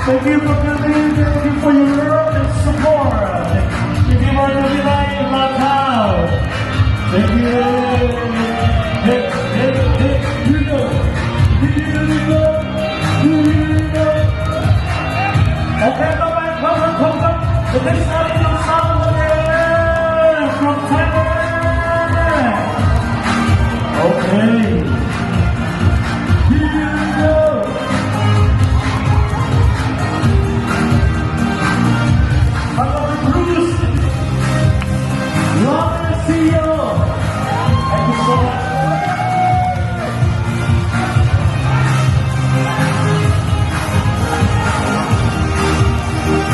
Thank you for coming. Thank you for your love and support. Thank you for living life in my town. Thank you. Hey, hey, hey, you know. Okay, bye-bye. Welcome. The next album is somewhere from Thailand. Okay. Here you go.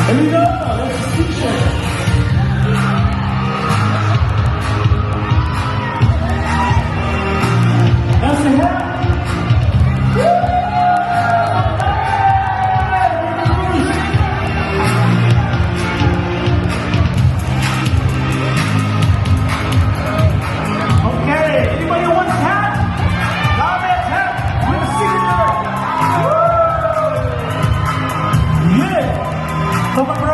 Here we go, let's teach it. That's the hat. Okay, anybody wants hat? Ramen hat with a signature. Yeah.